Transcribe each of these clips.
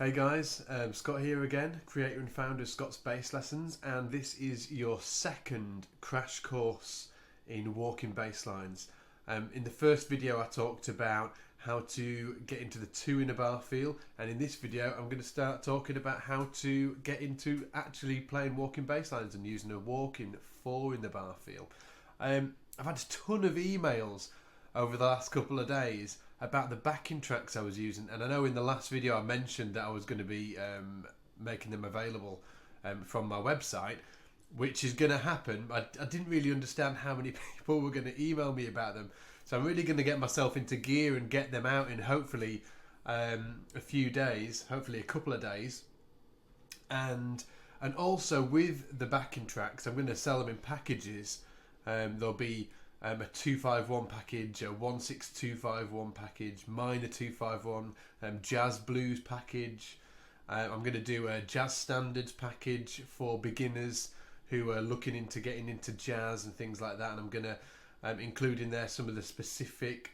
Hey guys, Scott here again, creator and founder of Scott's Bass Lessons, and this is your second crash course in walking bass lines. In the first video I talked about how to get into the 2 in a bar feel, and in this video I'm going to start talking about how to get into actually playing walking bass lines and using a walking 4 in the bar feel. I've had a ton of emails over the last couple of days about the backing tracks I was using, and I know in the last video I mentioned that I was going to be making them available from my website, which is going to happen. I didn't really understand how many people were going to email me about them, so I'm really going to get myself into gear and get them out in hopefully a few days, hopefully a couple of days. And also with the backing tracks, I'm going to sell them in packages. There'll be a 251 package, a 16251 package, minor 251, jazz blues package. I'm going to do a jazz standards package for beginners who are looking into getting into jazz and things like that, and I'm going to include in there some of the specific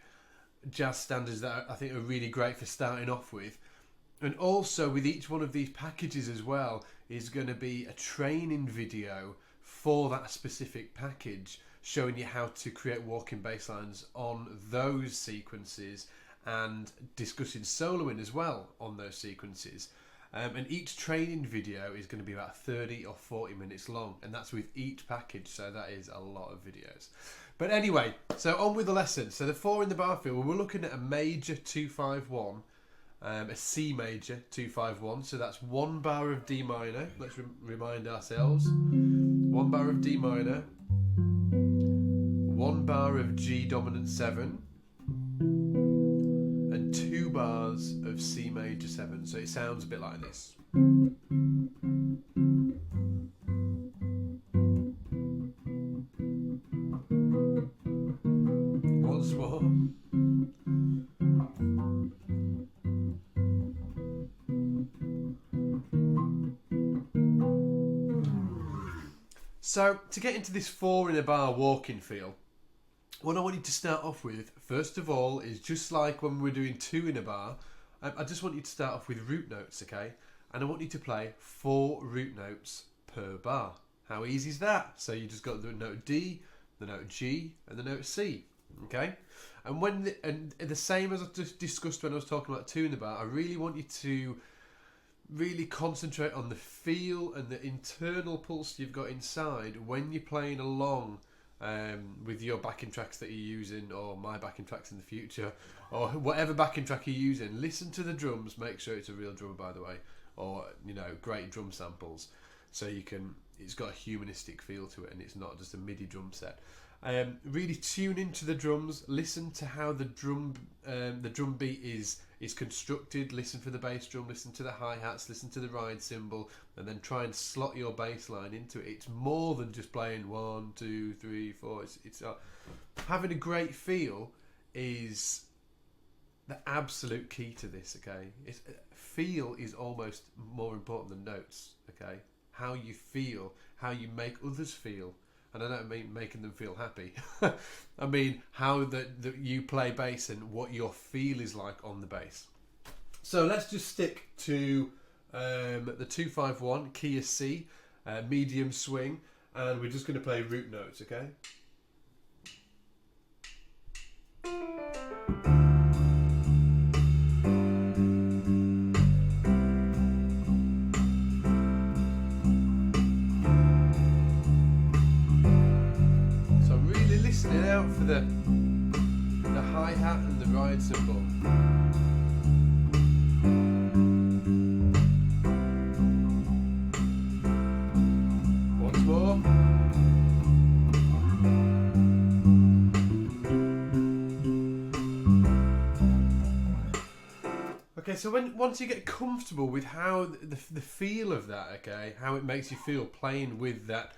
jazz standards that I think are really great for starting off with. And also with each one of these packages as well is going to be a training video for that specific package, showing you how to create walking bass lines on those sequences and discussing soloing as well on those sequences. And each training video is going to be about 30 or 40 minutes long, and that's with each package, so that is a lot of videos. But anyway, so on with the lesson. So the 4 in the bar feel, we're looking at a major 251, a C major 251, so that's 1 bar of D minor. Let's remind ourselves. 1 bar of D minor, 1 bar of G dominant 7, and 2 bars of C major 7. So it sounds a bit like this. Once more. So to get into this 4 in a bar walking feel, what I want you to start off with, first of all, is just like when we're doing 2 in a bar, I just want you to start off with root notes, okay? And I want you to play 4 root notes per bar. How easy is that? So you just got the note D, the note G, and the note C, okay? And the same as I just discussed when I was talking about 2 in the bar, I really want you to really concentrate on the feel and the internal pulse you've got inside when you're playing along with your backing tracks that you're using, or my backing tracks in the future, or whatever backing track you're using. Listen to the drums, make sure it's a real drummer, by the way, or great drum samples, so it's got a humanistic feel to it and it's not just a MIDI drum set. Really tune into the drums, listen to how the drum beat is constructed, listen for the bass drum, listen to the hi-hats, listen to the ride cymbal, and then try and slot your bass line into it. It's more than just playing 1, 2, 3, 4. It's having a great feel is the absolute key to this, okay? Feel is almost more important than notes, okay? How you feel, how you make others feel. And I don't mean making them feel happy. I mean how that you play bass and what your feel is like on the bass. So let's just stick to the 251, key is C, medium swing, and we're just going to play root notes, okay? Out for the hi-hat and the ride cymbal. Once more. Okay, so once you get comfortable with how the feel of that, okay, how it makes you feel playing with that,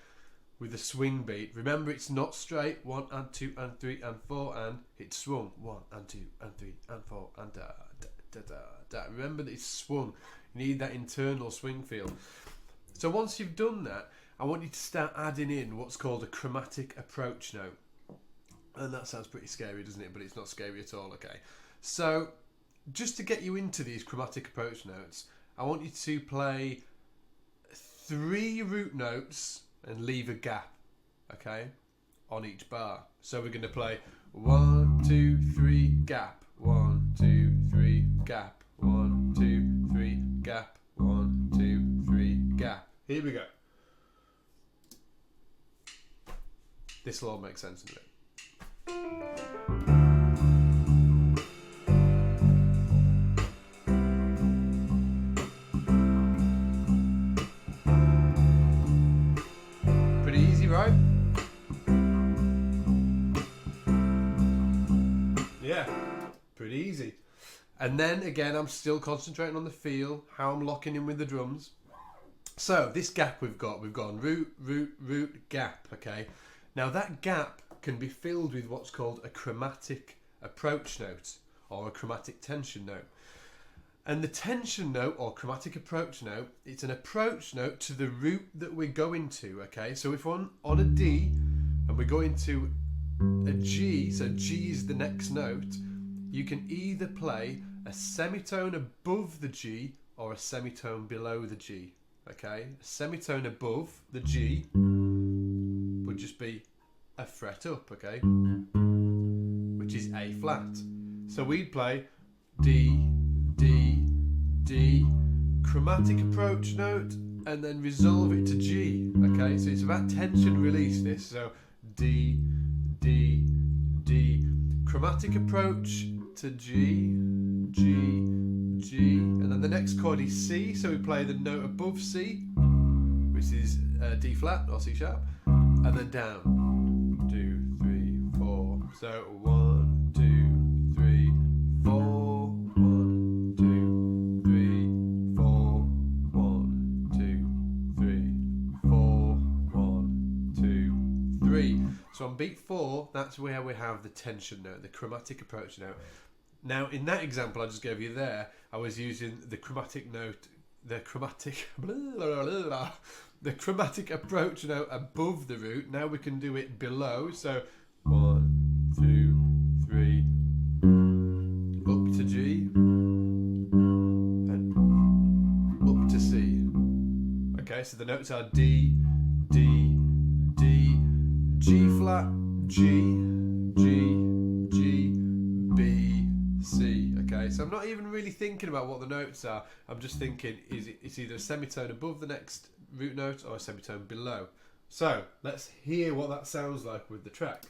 with the swing beat. Remember, it's not straight 1 and 2 and 3 and 4 and it's swung 1 and 2 and 3 and 4 and da da da da da. Remember that it's swung. You need that internal swing feel. So once you've done that, I want you to start adding in what's called a chromatic approach note. And that sounds pretty scary, doesn't it? But it's not scary at all, okay? So just to get you into these chromatic approach notes, I want you to play 3 root notes and leave a gap, okay, on each bar. So we're going to play 1, 2, 3, gap, 1, 2, 3, gap, 1, 2, 3, gap, 1, 2, 3, gap. Here we go. This will all make sense in a bit. Pretty easy, right? Yeah, pretty easy. And then again, I'm still concentrating on the feel, how I'm locking in with the drums. So this gap we've gone root, root, root, gap, okay? Now that gap can be filled with what's called a chromatic approach note or a chromatic tension note. And the tension note or chromatic approach note, it's an approach note to the root that we're going to, okay? So if we're on a D and we're going to a G, so G is the next note, you can either play a semitone above the G or a semitone below the G, okay? A semitone above the G would just be a fret up, okay? Which is A flat. So we'd play D, D, D, chromatic approach note, and then resolve it to G, okay? So it's about tension release, this. So D, D, D, chromatic approach to G, G, G, and then the next chord is C, so we play the note above C, which is D flat or C sharp, and then down. 2, 3, 4. So 1, 2, 3, 4. 1, 2, 3, 4. 1, 2, 3, 4. 1, 2, 3. So on beat 4, that's where we have the tension note, the chromatic approach note. Now in that example I just gave you there, I was using the chromatic note, the chromatic the chromatic approach note above the root. Now we can do it below. So 1, 2, 3, up to G and up to C. Okay, so the notes are D, D, D, G flat, G, G, G, B, C. Okay, so I'm not even really thinking about what the notes are. I'm just thinking it's either a semitone above the next root note or a semitone below. So let's hear what that sounds like with the track.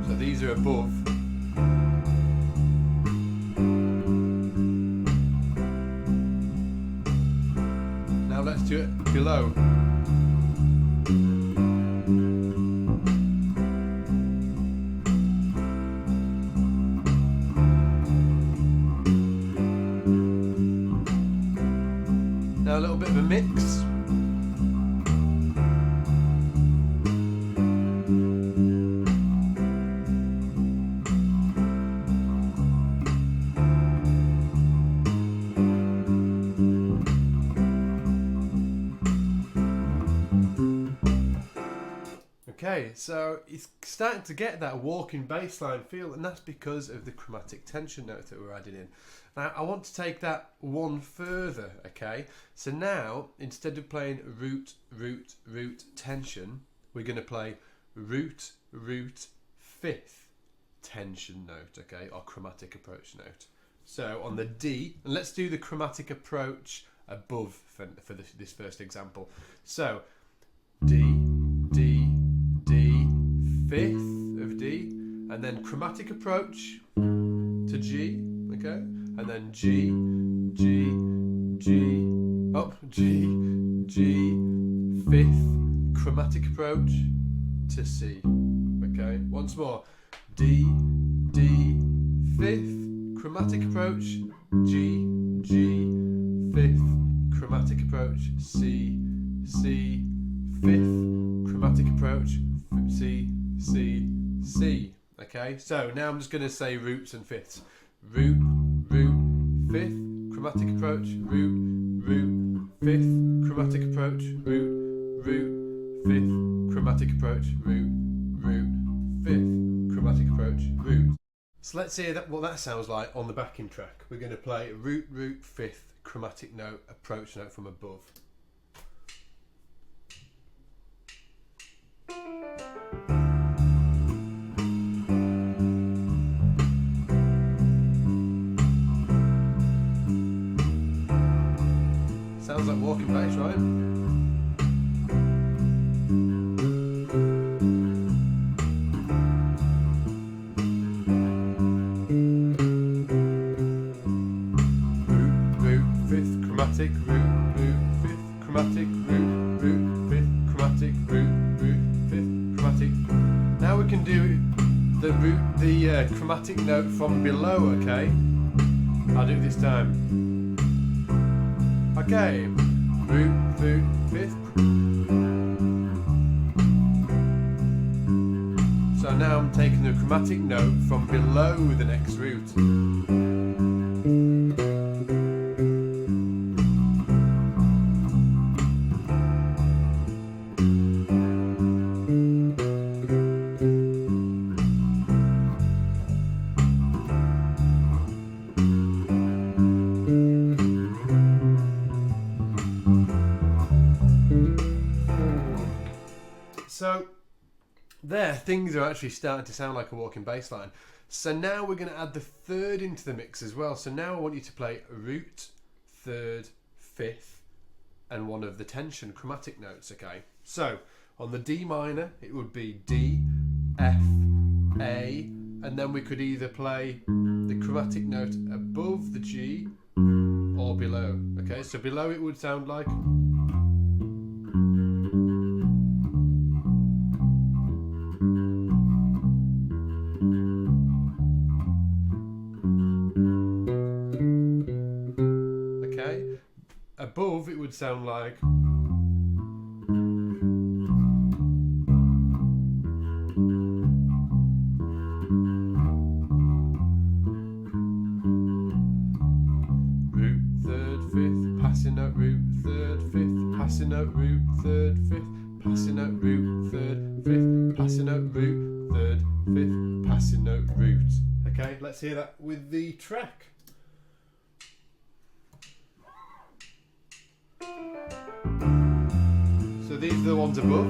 So these are above. Now let's do it below. Now a little bit of a mix. Okay, so it's starting to get that walking bass line feel, and that's because of the chromatic tension note that we're adding in. Now, I want to take that one further, okay? So now, instead of playing root, root, root, tension, we're going to play root, root, fifth tension note, okay? Or chromatic approach note. So on the D, and let's do the chromatic approach above for this first example. So D, D, D, fifth of D, and then chromatic approach to G, okay? And then G, G, G, up, G, G, fifth, chromatic approach to C, okay? Once more, D, D, fifth, chromatic approach, G, G, fifth, chromatic approach, C, C, fifth, chromatic approach, C, C, C, okay? So now I'm just going to say roots and fifths. Root, root, fifth, chromatic approach, root, root, fifth, chromatic approach, root, root, fifth, chromatic approach, root, root, fifth, chromatic approach, root. So let's hear what that sounds like on the backing track. We're going to play root, root, fifth, chromatic note, approach note from above. Sounds like walking bass, right? Chromatic, root, root, fifth, chromatic, root, root, fifth, chromatic, root, root, fifth, chromatic. Now we can do the chromatic note from below, okay? I'll do it this time. Okay, root, root, fifth. So now I'm taking the chromatic note from below the next root. So there, things are actually starting to sound like a walking bass line. So now we're going to add the third into the mix as well. So now I want you to play root, third, fifth, and one of the tension chromatic notes, okay? So on the D minor, it would be D, F, A, and then we could either play the chromatic note above the G or below, okay? So below it would sound like... Above it would sound like root, third, fifth, passing note, root, third, fifth, passing note, root, third, fifth, passing note, root, third, fifth, passing note, root, third, fifth, passing note, root. Okay, let's hear that with the track. So these are the ones above.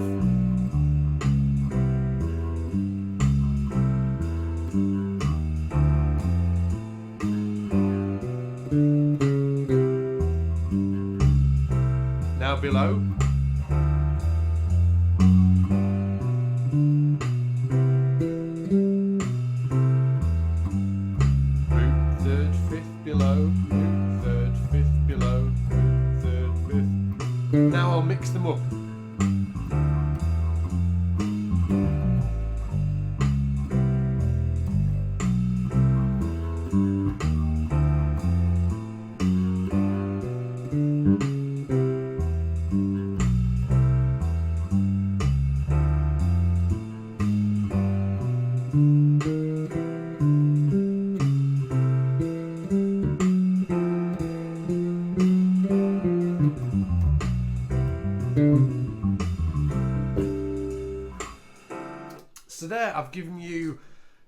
Now below. Root, third, fifth, below. Root, third, fifth, below. Root, third, fifth. Now I'll mix them up. So there, I've given you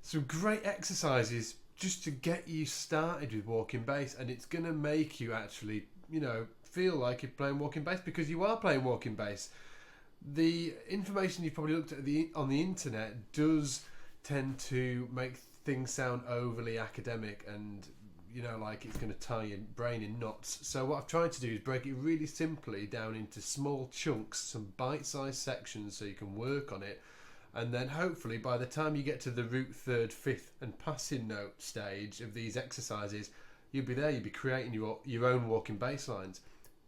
some great exercises just to get you started with walking bass, and it's going to make you actually, you know, feel like you're playing walking bass because you are playing walking bass. The information you've probably looked at on the internet does tend to make things sound overly academic and, you know, like it's going to tie your brain in knots. So what I've tried to do is break it really simply down into small chunks, some bite-sized sections so you can work on it. And then hopefully by the time you get to the root, third, fifth and passing note stage of these exercises, you'll be there, you'll be creating your own walking bass lines.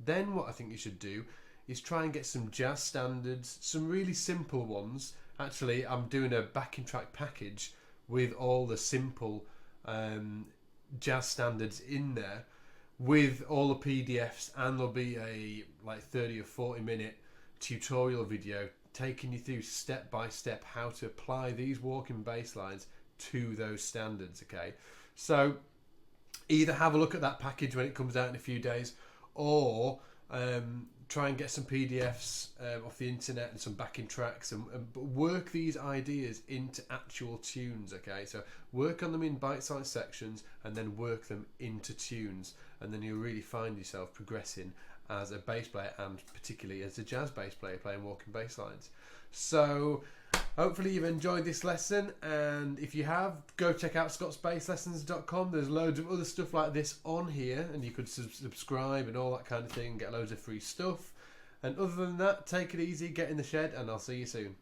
Then what I think you should do is try and get some jazz standards, some really simple ones. Actually, I'm doing a backing track package with all the simple jazz standards in there with all the PDFs, and there'll be a like 30 or 40 minute tutorial video taking you through step by step how to apply these walking bass lines to those standards. Okay, so either have a look at that package when it comes out in a few days, or try and get some PDFs off the internet and some backing tracks, and work these ideas into actual tunes. Okay, so work on them in bite-sized sections and then work them into tunes, and then you'll really find yourself progressing as a bass player, and particularly as a jazz bass player playing walking bass lines. So hopefully you've enjoyed this lesson, and if you have, go check out scotsbasslessons.com. There's loads of other stuff like this on here, and you could subscribe and all that kind of thing, get loads of free stuff. And other than that, take it easy, get in the shed, and I'll see you soon.